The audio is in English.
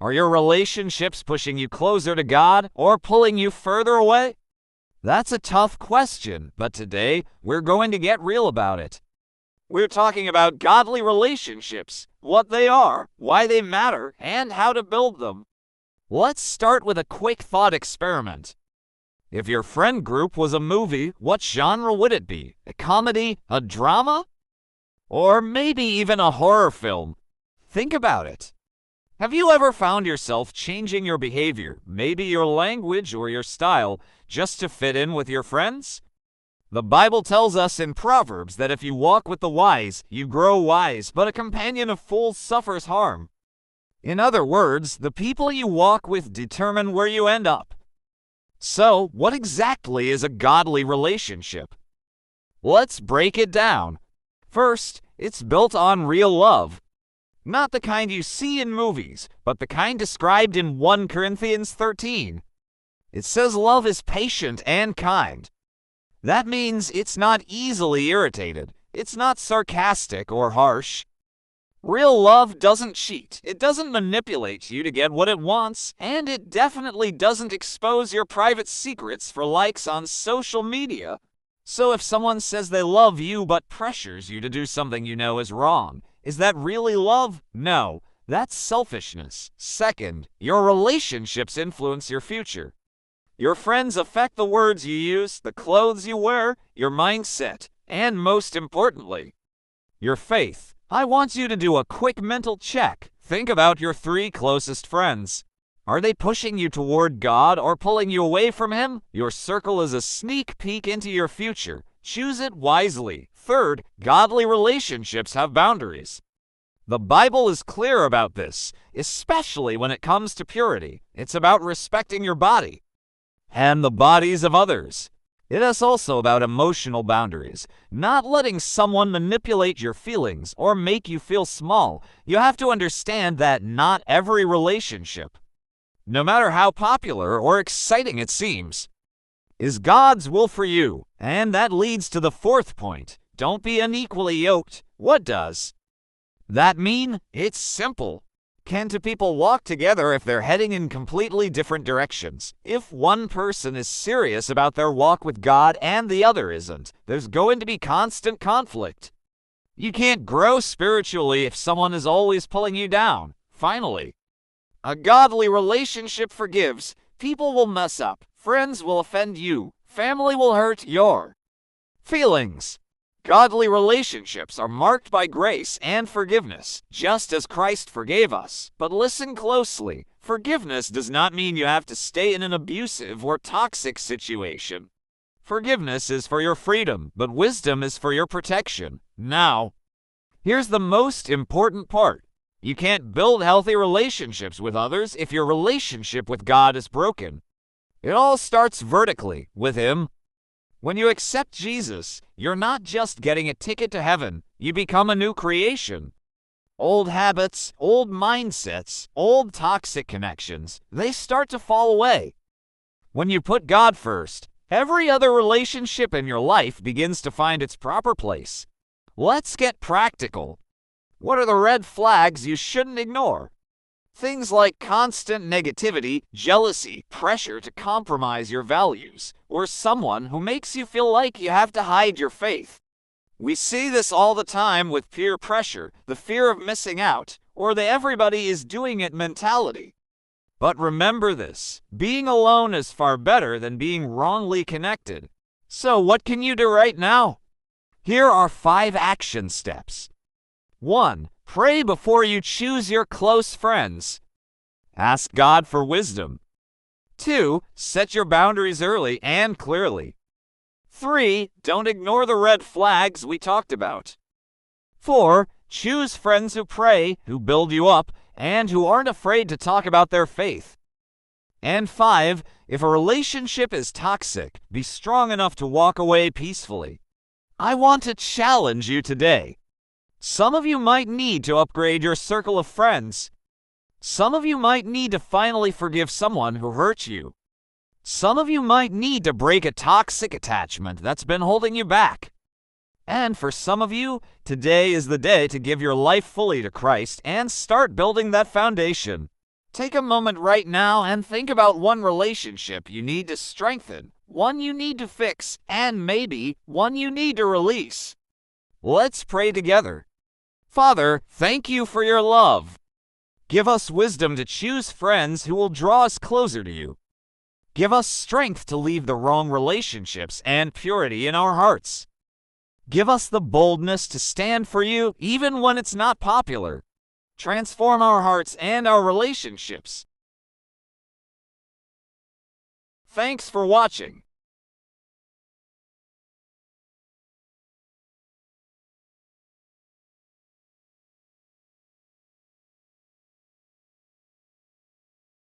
Are your relationships pushing you closer to God or pulling you further away? That's a tough question, but today we're going to get real about it. We're talking about godly relationships, what they are, why they matter, and how to build them. Let's start with a quick thought experiment. If your friend group was a movie, what genre would it be? A comedy? A drama? Or maybe even a horror film? Think about it. Have you ever found yourself changing your behavior, maybe your language or your style, just to fit in with your friends? The Bible tells us in Proverbs that if you walk with the wise, you grow wise, but a companion of fools suffers harm. In other words, the people you walk with determine where you end up. So, what exactly is a godly relationship? Let's break it down. First, it's built on real love. Not the kind you see in movies, but the kind described in 1 Corinthians 13. It says love is patient and kind. That means it's not easily irritated. It's not sarcastic or harsh. Real love doesn't cheat. It doesn't manipulate you to get what it wants, and it definitely doesn't expose your private secrets for likes on social media. So if someone says they love you but pressures you to do something you know is wrong, is that really love? No, that's selfishness. Second, your relationships influence your future. Your friends affect the words you use, the clothes you wear, your mindset, and most importantly, your faith. I want you to do a quick mental check. Think about your 3 closest friends. Are they pushing you toward God or pulling you away from Him? Your circle is a sneak peek into your future. Choose it wisely. Third, godly relationships have boundaries. The Bible is clear about this, especially when it comes to purity. It's about respecting your body and the bodies of others. It is also about emotional boundaries, not letting someone manipulate your feelings or make you feel small. You have to understand that not every relationship, no matter how popular or exciting it seems, is God's will for you. And that leads to the 4th point. Don't be unequally yoked. What does that mean? It's simple. Can 2 people walk together if they're heading in completely different directions? If one person is serious about their walk with God and the other isn't, there's going to be constant conflict. You can't grow spiritually if someone is always pulling you down. Finally, a godly relationship forgives. People will mess up. Friends will offend you. Family will hurt your feelings. Godly relationships are marked by grace and forgiveness, just as Christ forgave us. But listen closely. Forgiveness does not mean you have to stay in an abusive or toxic situation. Forgiveness is for your freedom, but wisdom is for your protection. Now, here's the most important part. You can't build healthy relationships with others if your relationship with God is broken. It all starts vertically, with Him. When you accept Jesus, you're not just getting a ticket to heaven, you become a new creation. Old habits, old mindsets, old toxic connections, they start to fall away. When you put God first, every other relationship in your life begins to find its proper place. Let's get practical. What are the red flags you shouldn't ignore? Things like constant negativity, jealousy, pressure to compromise your values, or someone who makes you feel like you have to hide your faith. We see this all the time with peer pressure, the fear of missing out, or the everybody is doing it mentality. But remember this, being alone is far better than being wrongly connected. So what can you do right now? Here are 5 action steps. 1. Pray before you choose your close friends. Ask God for wisdom. 2. Set your boundaries early and clearly. 3. Don't ignore the red flags we talked about. 4. Choose friends who pray, who build you up, and who aren't afraid to talk about their faith. And 5. If a relationship is toxic, be strong enough to walk away peacefully. I want to challenge you today. Some of you might need to upgrade your circle of friends. Some of you might need to finally forgive someone who hurt you. Some of you might need to break a toxic attachment that's been holding you back. And for some of you, today is the day to give your life fully to Christ and start building that foundation. Take a moment right now and think about one relationship you need to strengthen, one you need to fix, and maybe one you need to release. Let's pray together. Father, thank you for your love. Give us wisdom to choose friends who will draw us closer to you. Give us strength to leave the wrong relationships and purity in our hearts. Give us the boldness to stand for you even when it's not popular. Transform our hearts and our relationships. Thanks for watching.